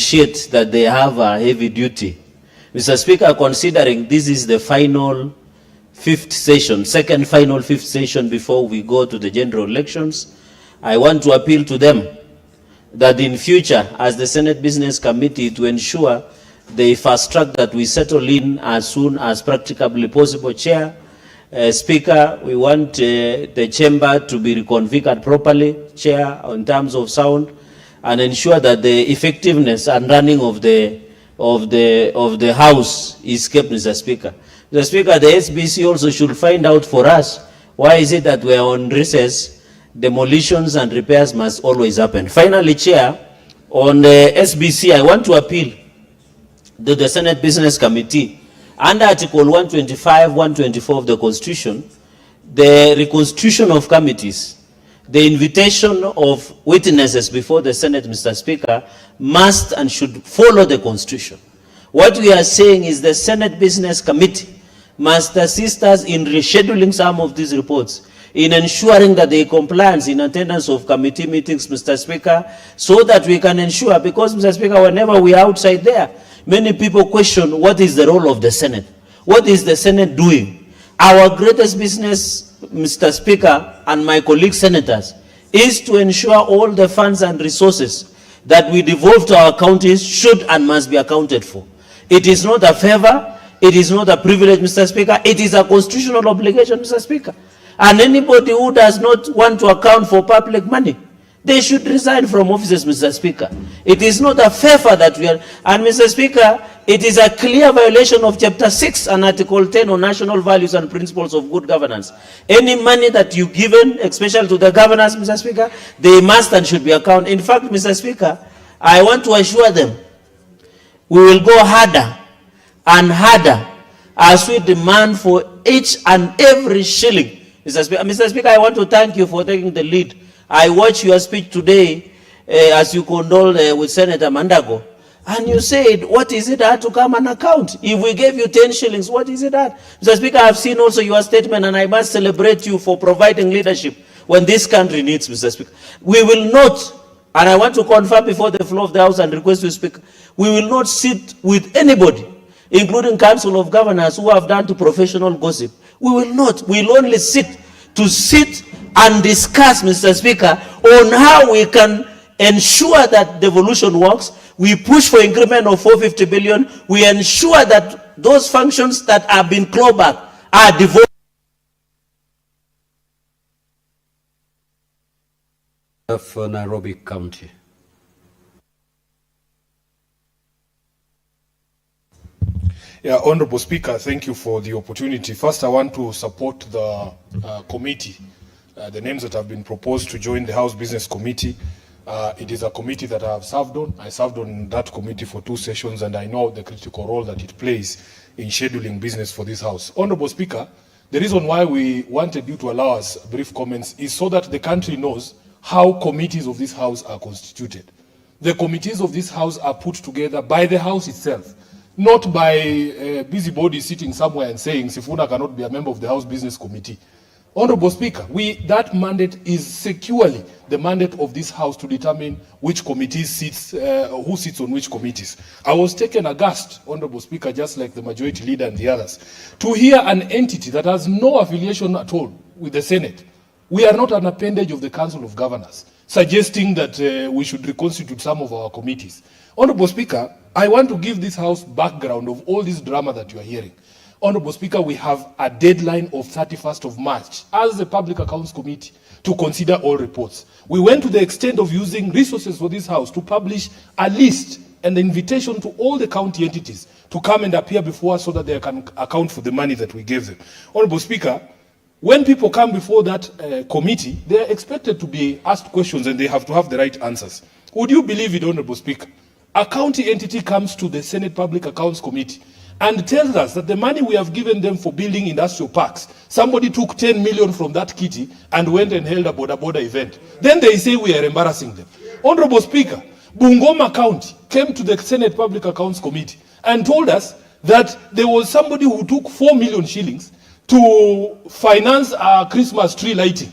appreciate that they have a heavy duty. Mr. Speaker, considering this is the final fifth session, second final fifth session before we go to the general elections, I want to appeal to them that in future, as the Senate Business Committee, to ensure the fast track that we settle in as soon as practicably possible. Chair, Speaker, we want the chamber to be reconfigured properly, Chair, in terms of sound, and ensure that the effectiveness and running of the House is kept, Mr. Speaker. Mr. Speaker, the SBC also should find out for us why is it that we are on recess. Demolitions and repairs must always happen. Finally, Chair, on the SBC, I want to appeal to the Senate Business Committee. Under Article 125, 124 of the Constitution, the reconstitution of committees, the invitation of witnesses before the Senate, Mr. Speaker, must and should follow the Constitution. What we are saying is the Senate Business Committee must assist us in rescheduling some of these reports, in ensuring that they compliance in attendance of committee meetings, Mr. Speaker, so that we can ensure, because, Mr. Speaker, whenever we are outside there, many people question what is the role of the Senate. What is the Senate doing? Our greatest business, Mr. Speaker, and my colleague senators, is to ensure all the funds and resources that we devolve to our counties should and must be accounted for. It is not a favor, it is not a privilege, Mr. Speaker, it is a constitutional obligation, Mr. Speaker. And anybody who does not want to account for public money, they should resign from offices, Mr. Speaker. It is not a favor that we are, and Mr. Speaker, it is a clear violation of Chapter 6 and Article 10 on national values and principles of good governance. Any money that you given, especially to the governors, Mr. Speaker, they must and should be accounted. In fact, Mr. Speaker, I want to assure them, we will go harder and harder as we demand for each and every shilling. Mr. Speaker, I want to thank you for taking the lead. I watched your speech today as you condoled with Senator Mandago. And you said, what is it that to come and account? If we gave you 10 shillings, what is it that? Mr. Speaker, I have seen also your statement, and I must celebrate you for providing leadership when this country needs, Mr. Speaker. We will not, and I want to confirm before the floor of the House and request you speak, we will not sit with anybody, including Council of Governors who have done to professional gossip. We will not. We will only sit and discuss, Mr. Speaker, on how we can ensure that devolution works. We push for increment of 450 billion. We ensure that those functions that have been clawed back are devolved. For Nairobi County. Yeah, Honorable Speaker, thank you for the opportunity. First, I want to support the committee, the names that have been proposed to join the House Business Committee. It is a committee that I have served on. I served on that committee for 2 sessions, and I know the critical role that it plays in scheduling business for this House. Honorable Speaker, the reason why we wanted you to allow us brief comments is so that the country knows how committees of this House are constituted. The committees of this House are put together by the House itself, not by busybodies sitting somewhere and saying Sifuna cannot be a member of the House Business Committee. Honorable Speaker, that mandate is securely the mandate of this House to determine which committees sits, who sits on which committees. I was taken aghast, Honorable Speaker, just like the majority leader and the others, to hear an entity that has no affiliation at all with the Senate. We are not an appendage of the Council of Governors, suggesting that we should reconstitute some of our committees. Honorable Speaker, I want to give this House background of all this drama that you are hearing. Honorable Speaker, we have a deadline of 31st of March as the Public Accounts Committee to consider all reports. We went to the extent of using resources for this House to publish a list and an invitation to all the county entities to come and appear before us so that they can account for the money that we gave them. Honorable Speaker, when people come before that committee, they are expected to be asked questions and they have to have the right answers. Would you believe it, Honorable Speaker? A county entity comes to the Senate Public Accounts Committee and tells us that the money we have given them for building industrial parks, somebody took 10 million from that kitty and went and held a border event. Then they say we are embarrassing them. Honorable Speaker, Bungoma County came to the Senate Public Accounts Committee and told us that there was somebody who took 4 million shillings to finance our Christmas tree lighting.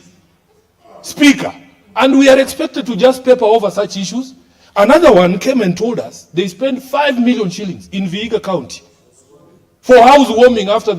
Speaker, and we are expected to just paper over such issues. Another one came and told us they spent 5 million shillings in Vihiga County for housewarming after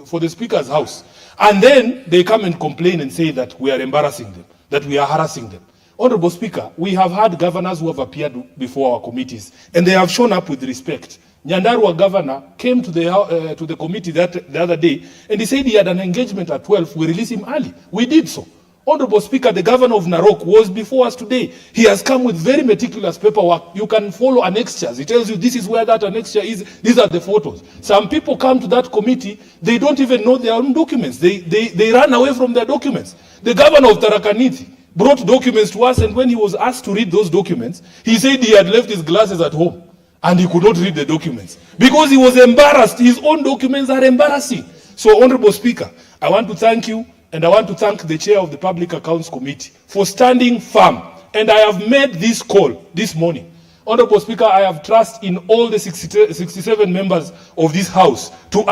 for the speaker's house. And then they come and complain and say that we are embarrassing them, that we are harassing them. Honorable Speaker, we have had governors who have appeared before our committees, and they have shown up with respect. Nyandarua governor came to the committee the other day, and he said he had an engagement at 12. We release him early. We did so. Honorable Speaker, the governor of Narok was before us today. He has come with very meticulous paperwork. You can follow annexures. He tells you this is where that annexure is. These are the photos. Some people come to that committee, they don't even know their own documents. They run away from their documents. The governor of Tarakaniti brought documents to us, and when he was asked to read those documents, he said he had left his glasses at home and he could not read the documents because he was embarrassed. His own documents are embarrassing. So, Honorable Speaker, I want to thank you, and I want to thank the chair of the Public Accounts Committee for standing firm. And I have made this call this morning. Honorable Speaker, I have trust in all the 67 members of this House to...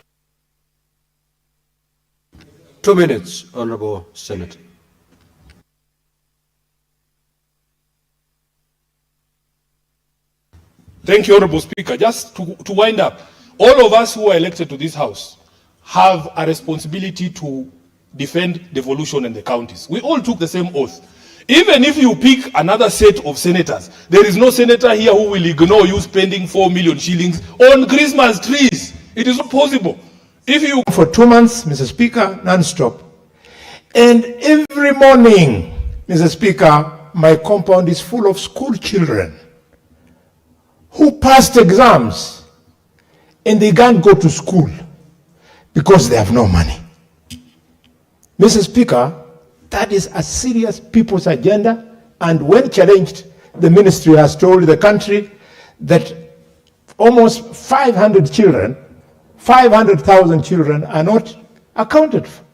2 minutes, Honorable Senator. Thank you, Honorable Speaker. Just to wind up, all of us who are elected to this House have a responsibility to defend devolution in the counties. We all took the same oath. Even if you pick another set of senators, there is no senator here who will ignore you spending 4 million shillings on Christmas trees. It is not possible. If you... For 2 months, Mr. Speaker, non-stop. And every morning, Mr. Speaker, my compound is full of school children who passed exams and they can't go to school because they have no money. Mr. Speaker, that is a serious people's agenda, and when challenged, the ministry has told the country that almost 500,000 children are not accounted for.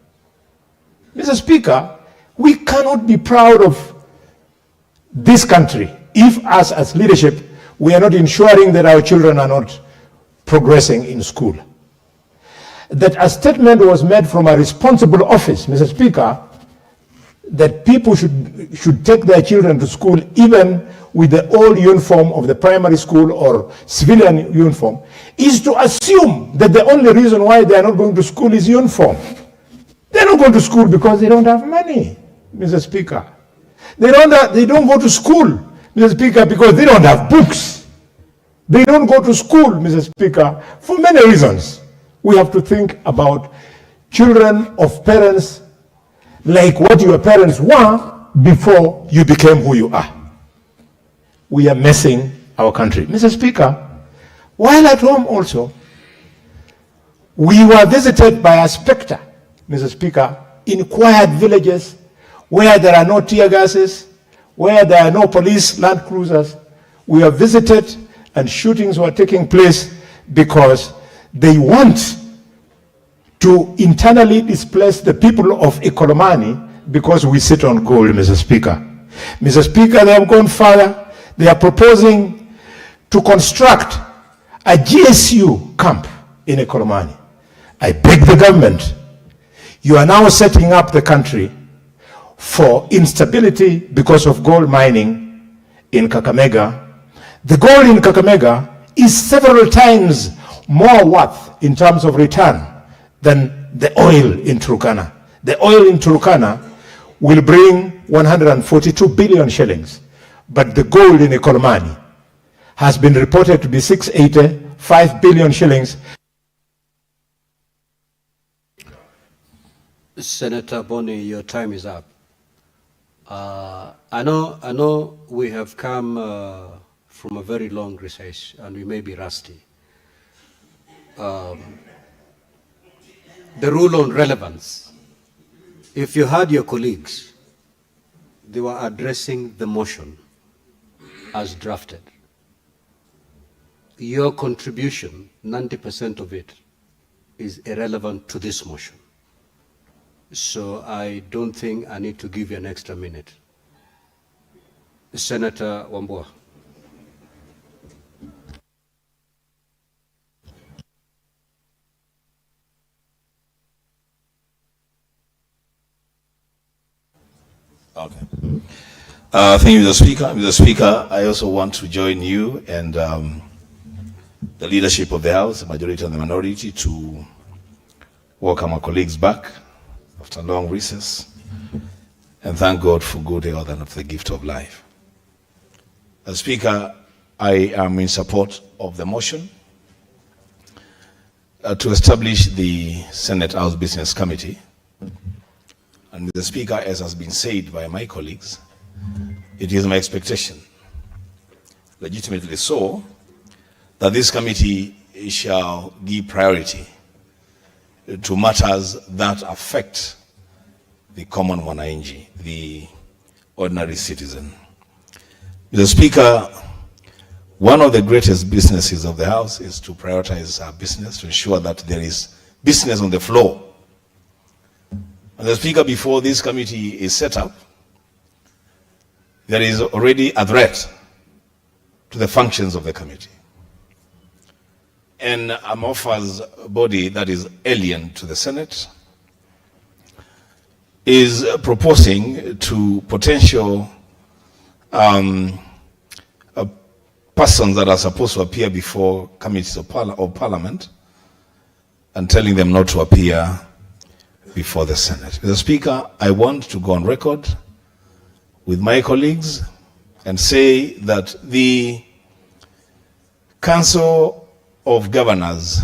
Mr. Speaker, we cannot be proud of this country if us as leadership we are not ensuring that our children are not progressing in school. That a statement was made from a responsible office, Mr. Speaker, that people should take their children to school even with the old uniform of the primary school or civilian uniform, is to assume that the only reason why they are not going to school is uniform. They're not going to school because they don't have money, Mr. Speaker. They don't go to school, Mr. Speaker, because they don't have books. They don't go to school, Mr. Speaker, for many reasons. We have to think about children of parents like what your parents were before you became who you are. We are messing our country. Mr. Speaker, while at home also, we were visited by a specter, Mr. Speaker, in quiet villages where there are no tear gases, where there are no police land cruisers. We are visited and shootings were taking place because they want to internally displace the people of Ikolomani because we sit on gold, Mr. Speaker. Mr. Speaker, they have gone further. They are proposing to construct a GSU camp in Ikolomani. I beg the government, you are now setting up the country for instability because of gold mining in Kakamega. The gold in Kakamega is several times more worth in terms of return than the oil in Turkana. The oil in Turkana will bring 142 billion shillings, but the gold in Ikolomani has been reported to be 685 billion shillings. Senator Boni, your time is up. I know we have come from a very long recess and we may be rusty. The rule on relevance. If you had your colleagues, they were addressing the motion as drafted. Your contribution, 90% of it, is irrelevant to this motion. So I don't think I need to give you an extra minute. Senator Wambua. Okay. Thank you, Mr. Speaker. Mr. Speaker, I also want to join you and the leadership of the House, the majority and the minority, to welcome our colleagues back after a long recess and thank God for good health and for the gift of life. As Speaker, I am in support of the motion to establish the Senate House Business Committee. And Mr. Speaker, as has been said by my colleagues, it is my expectation, legitimately so, that this committee shall give priority to matters that affect the common mwananchi, the ordinary citizen. Mr. Speaker, one of the greatest businesses of the House is to prioritize our business, to ensure that there is business on the floor. Mr. Speaker, before this committee is set up, there is already a threat to the functions of the committee. An amorphous body that is alien to the Senate is proposing to potential persons that are supposed to appear before committees of Parliament and telling them not to appear before the Senate. Mr. Speaker, I want to go on record with my colleagues and say that the Council of Governors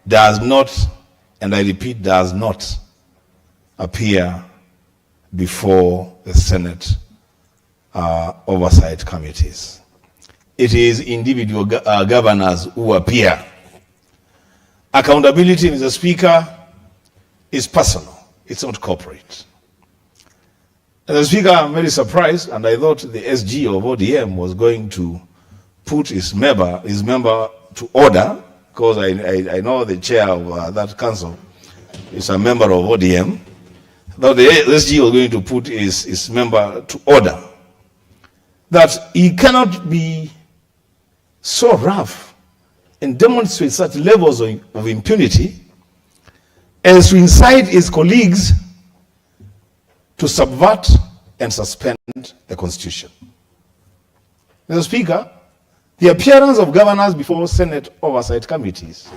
does not, and I repeat, does not appear before the Senate oversight committees. It is individual governors who appear. Accountability, Mr. Speaker, is personal. It's not corporate. Mr. Speaker, I'm very surprised, and I thought the SG of ODM was going to put his member to order, because I know the chair of that council is a member of ODM. I thought the SG was going to put his member to order, that he cannot be so rough and demonstrate such levels of impunity as to incite his colleagues to subvert and suspend the Constitution. Mr. Speaker, the appearance of governors before Senate oversight committees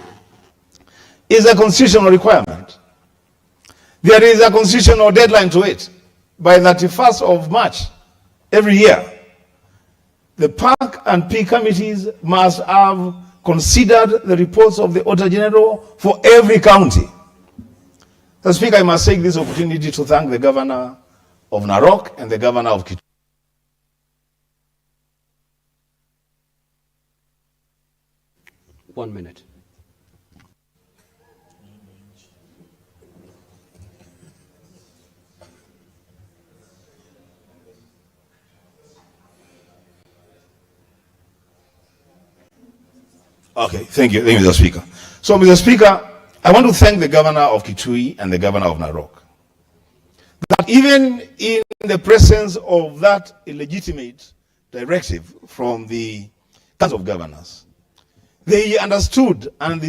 is a constitutional requirement. There is a constitutional deadline to it. By 31st of March every year, the PAC and P committees must have considered the reports of the Auditor General for every county. Mr. Speaker, I must take this opportunity to thank the Governor of Narok and the Governor of Kitui. 1 minute. Okay, thank you, Mr. Speaker. So, Mr. Speaker, I want to thank the Governor of Kitui and the Governor of Narok, that even in the presence of that illegitimate directive from the Council of Governors, they understood and